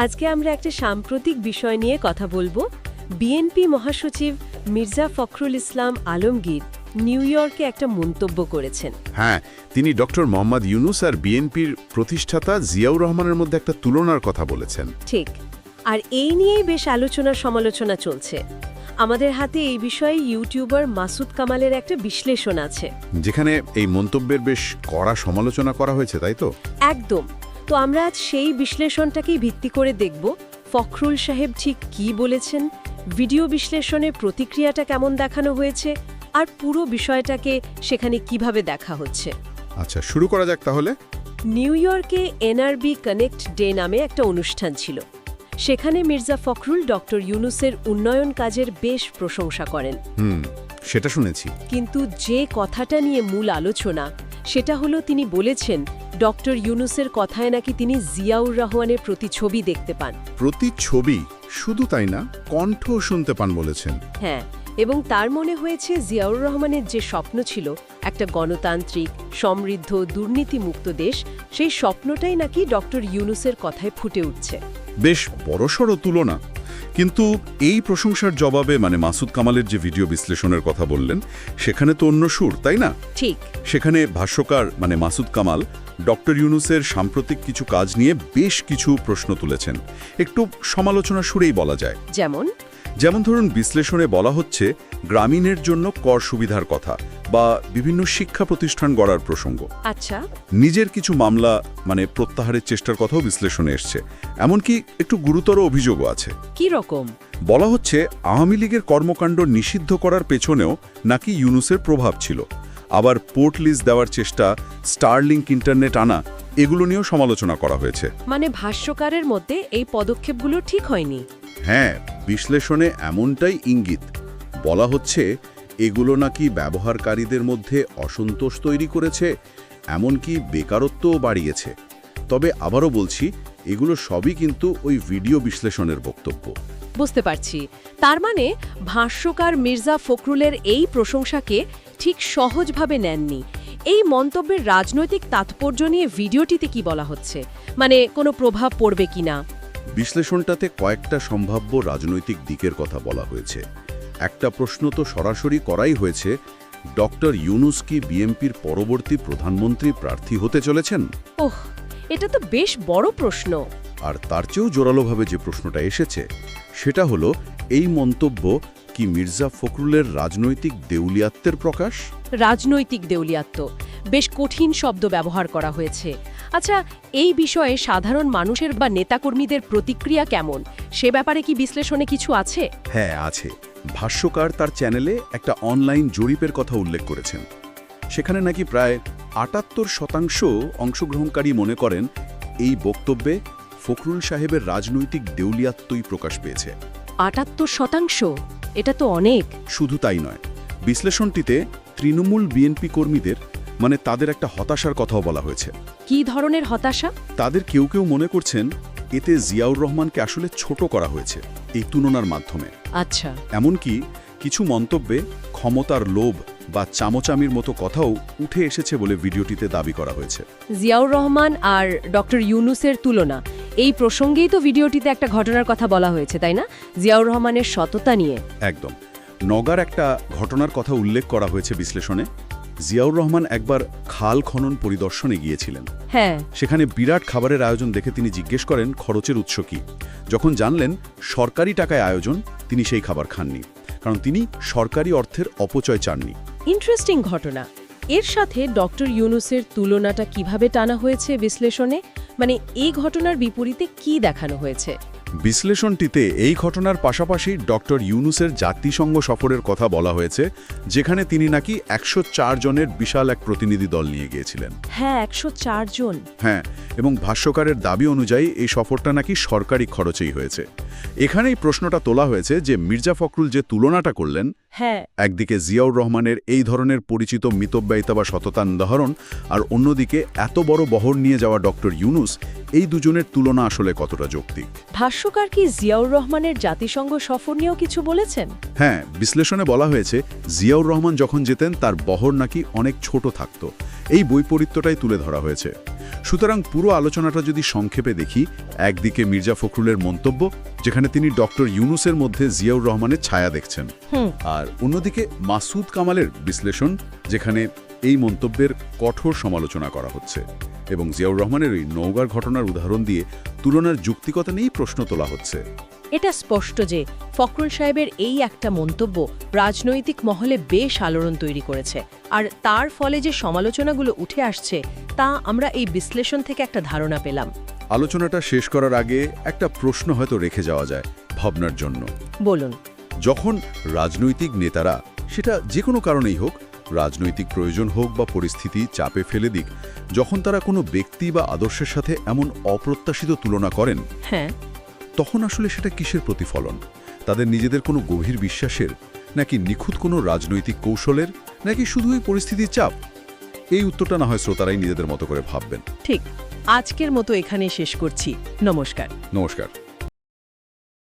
আজকে আমরা একটা সাম্প্রতিক বিষয় নিয়ে কথা বলবো। বিএনপি মহাসচিব মির্জা ফখরুল ইসলাম আলমগীর নিউ ইয়র্কে একটা মন্তব্য করেছেন। হ্যাঁ, তিনি ডক্টর মোহাম্মদ ইউনুস আর বিএনপির প্রতিষ্ঠাতা জিয়াউর রহমানের মধ্যে একটা তুলনার কথা বলেছেন। ঠিক, আর এই নিয়েই বেশ আলোচনা সমালোচনা চলছে। আমাদের হাতে এই বিষয়ে ইউটিউবার মাসুদ কামালের একটা বিশ্লেষণ আছে, যেখানে এই মন্তব্যের বেশ কড়া সমালোচনা করা হয়েছে, তাই তো? একদম। তো আমরা আজ সেই বিশ্লেষণটাকেই ভিত্তি করে দেখব ফখরুল সাহেব ঠিক কী বলেছেন, ভিডিও বিশ্লেষণে প্রতিক্রিয়াটা কেমন দেখানো হয়েছে, আর পুরো বিষয়টাকে সেখানে কিভাবে দেখা হচ্ছে। আচ্ছা, শুরু করা যাক তাহলে। নিউ ইয়র্কে এনআরবি কানেক্ট ডে নামে একটা অনুষ্ঠান ছিল। সেখানে মির্জা ফখরুল ডক্টর ইউনুসের উন্নয়ন কাজের বেশ প্রশংসা করেন। সেটা শুনেছি। কিন্তু যে কথাটা নিয়ে মূল আলোচনা, সেটা হলো তিনি বলেছেন ডক্টর ইউনুসের কথায় নাকি তিনি জিয়াউর রহমানের প্রতিছবি দেখতে পান। প্রতিছবি? শুধু তাই না, কণ্ঠও শুনতে পান বলেছেন। হ্যাঁ, এবং তার মনে হয়েছে জিয়াউর রহমানের যে স্বপ্ন ছিল একটা গণতান্ত্রিক, সমৃদ্ধ, দুর্নীতিমুক্ত দেশ, সেই স্বপ্নটাই নাকি ডক্টর ইউনুসের কথায় ফুটে উঠছে। বেশ বড়সড় তুলনা। কিন্তু এই প্রশংসার জবাবে মাসুদ কামালের যে ভিডিও বিশ্লেষণের কথা বললেন, সেখানে তো অন্য সুর, তাই না? ঠিক। সেখানে ভাষ্যকার মাসুদ কামাল ডক্টর ইউনুসের সাম্প্রতিক কিছু কাজ নিয়ে বেশ কিছু প্রশ্ন তুলেছেন। একটু সমালোচনা সুরেই বলা যায়। যেমন ধরুন, বিশ্লেষণে বলা হচ্ছে গ্রামীণের জন্য কর সুবিধার কথা বা বিভিন্ন শিক্ষা প্রতিষ্ঠান গড়ার প্রসঙ্গ। আচ্ছা। নিজের কিছু মামলা প্রত্যাহারের চেষ্টার কথাও বিশ্লেষণে এসছে। এমনকি একটু গুরুতর অভিযোগও আছে। কি রকম? বলা হচ্ছে আওয়ামী লীগের কর্মকাণ্ড নিষিদ্ধ করার পেছনেও নাকি ইউনুসের প্রভাব ছিল। আবার পোর্ট লিজ দেওয়ার চেষ্টা, স্টারলিংক ইন্টারনেট আনা, এগুলো নিয়েও সমালোচনা করা হয়েছে। ভাষ্যকারের মধ্যে এই পদক্ষেপগুলো ঠিক হয়নি। হ্যাঁ, বিশ্লেষণে এমনটাই ইঙ্গিত। বলা হচ্ছে এগুলো নাকি ব্যবহারকারীদের মধ্যে অসন্তোষ তৈরি করেছে, এমনকি বেকারত্বও বাড়িয়েছে। তবে আবারও বলছি, এগুলো সবই কিন্তু ওই ভিডিও বিশ্লেষণের বক্তব্য। বুঝতে পারছি। তার মানে ভাষ্যকার মির্জা ফখরুলের এই প্রশংসাকে ঠিক সহজভাবে নেননি। এই মন্তব্যের রাজনৈতিক তাৎপর্য নিয়ে ভিডিওটিতে কি বলা হচ্ছে, কোনো প্রভাব পড়বে কিনা? বিশ্লেষণটাতে কয়েকটা সম্ভাব্য রাজনৈতিক দিকের কথা বলা হয়েছে। একটা প্রশ্ন তো সরাসরি করাই হয়েছে, ডক্টর ইউনুস কি বিএনপির পরবর্তী প্রধানমন্ত্রী প্রার্থী হতে চলেছেন? ওহ, এটা তো বেশ বড় প্রশ্ন। আর তার চেয়েও জোরালোভাবে যে প্রশ্নটা এসেছে, সেটা হলো এই মন্তব্য কি মির্জা ফখরুলের রাজনৈতিক দেউলিয়াত্বের প্রকাশ? রাজনৈতিক দেউলিয়াত্ব, বেশ কঠিন শব্দ ব্যবহার করা হয়েছে। আচ্ছা, এই বিষয়ে সাধারণ মানুষের বা নেতাকর্মীদের প্রতিক্রিয়া কেমন, সে ব্যাপারে কি বিশ্লেষণে কিছু আছে? হ্যাঁ, আছে। ভাষ্যকার তার চ্যানেলে একটা অনলাইন জরিপের কথা উল্লেখ করেছেন। সেখানে নাকি প্রায় ৭৮% অংশগ্রহণকারী মনে করেন এই বক্তব্যে ফখরুল সাহেবের রাজনৈতিক দেউলিয়াত্বই প্রকাশ পেয়েছে। ৭৮%? এটা তো অনেক। শুধু তাই নয়, বিশ্লেষণটিতে তৃণমূল বিএনপি কর্মীদের তাদের একটা হতাশার কথাও বলা হয়েছে। কি ধরনের হতাশা? তাদের কেউ কেউ মনে করছেন এতে জিয়াউর রহমানকে আসলে ছোট করা হয়েছে এই তুলনার মাধ্যমে। আচ্ছা। এমনকি কিছু মন্তব্যে ক্ষমতার লোভ বা চামচামির মতো কথাও উঠে এসেছে বলে ভিডিওটিতে দাবি করা হয়েছে। জিয়াউর রহমান আর ডক্টর ইউনুসের তুলনা, এই প্রসঙ্গেই তো ভিডিওটিতে একটা ঘটনার কথা বলা হয়েছে, তাই না? জিয়াউর রহমানের সততা নিয়ে। একদম। নগার একটা ঘটনার কথা উল্লেখ করা হয়েছে বিশ্লেষণে। জিয়াউর রহমান একবার খাল খনন পরিদর্শনে গিয়েছিলেন। হ্যাঁ। সেখানে বিরাট খাবারের আয়োজন দেখে তিনি জিজ্ঞেস করেন খরচের উৎস কি। যখন জানলেন সরকারি টাকায় আয়োজন, তিনি সেই খাবার খাননি, কারণ তিনি সরকারি অর্থের অপচয় চাননি। ইন্টারেস্টিং ঘটনা। এর সাথে ডক্টর ইউনুসের তুলনাটা কিভাবে টানা হয়েছে বিশ্লেষণে? এই ঘটনার বিপরীতে কি দেখানো হয়েছে? বিশ্লেষণটিতে এই ঘটনার পাশাপাশি ডক্টর ইউনুসের জাতিসংঘ সফরের কথা বলা হয়েছে, যেখানে তিনি নাকি ১০৪ জনের বিশাল এক প্রতিনিধি দল নিয়ে গিয়েছিলেন। হ্যাঁ, ১০৪ জন। হ্যাঁ, এবং ভাষ্যকারের দাবি অনুযায়ী এই সফরটা নাকি সরকারি খরচেই হয়েছে। এখানেই প্রশ্নটা তোলা হয়েছে যে মির্জা ফখরুল যে তুলনাটা করলেন, হ্যাঁ, একদিকে জিয়াউর রহমানের এই ধরনের পরিচিত মিতব্যয়িতা বা সততার উদাহরণ, আর অন্যদিকে এত বড় বহর নিয়ে যাওয়া ডক্টর ইউনুস, এই দুজনের তুলনা আসলে কতটা যৌক্তিক? ভাষ্যকার কি জিয়াউর রহমানের জাতিসংঘ সফর নিয়েও কিছু বলেছেন? হ্যাঁ, বিশ্লেষণে বলা হয়েছে জিয়াউর রহমান যখন যেতেন তার বহর নাকি অনেক ছোট থাকত, এই বৈপরীত্যটাই তুলে ধরা হয়েছে। সুতরাং পুরো আলোচনাটা যদি সংক্ষেপে দেখি, একদিকে মির্জা ফখরুলের মন্তব্য, যেখানে তিনি ডক্টর ইউনুসের মধ্যে জিয়াউর রহমানের ছায়া দেখছেন, আর অন্যদিকে মাসুদ কামালের বিশ্লেষণ, যেখানে এই মন্তব্যের কঠোর সমালোচনা করা হচ্ছে এবং জিয়াউর রহমানের ওই নওগাঁর ঘটনার উদাহরণ দিয়ে তুলনার যুক্তিকতা নিয়েই প্রশ্ন তোলা হচ্ছে। এটা স্পষ্ট যে ফখরুল সাহেবের এই একটা মন্তব্য রাজনৈতিক মহলে বেশ আলোড়ন তৈরি করেছে, আর তার ফলে যে সমালোচনাগুলো উঠে আসছে তা আমরা এই বিশ্লেষণ থেকে একটা ধারণা পেলাম। আলোচনাটা শেষ করার আগে একটা প্রশ্ন হয়তো রেখে যাওয়া যায় ভাবনার জন্য। বলুন। যখন রাজনৈতিক নেতারা, সেটা যে কোনো কারণেই হোক, রাজনৈতিক প্রয়োজন হোক বা পরিস্থিতি চাপে ফেলে দিক, যখন তারা কোনো ব্যক্তি বা আদর্শের সাথে এমন অপ্রত্যাশিত তুলনা করেন, হ্যাঁ, তখন আসলে সেটা কিসের প্রতিফলন? তাদের নিজেদের কোনো গভীর বিশ্বাসের, নাকি নিখুঁত কোনো রাজনৈতিক কৌশলের, নাকি শুধুই পরিস্থিতির চাপ? এই উত্তরটা না হয় শ্রোতারাই নিজেদের মতো করে ভাববেন। ঠিক। আজকের মতো এখানেই শেষ করছি। নমস্কার। নমস্কার।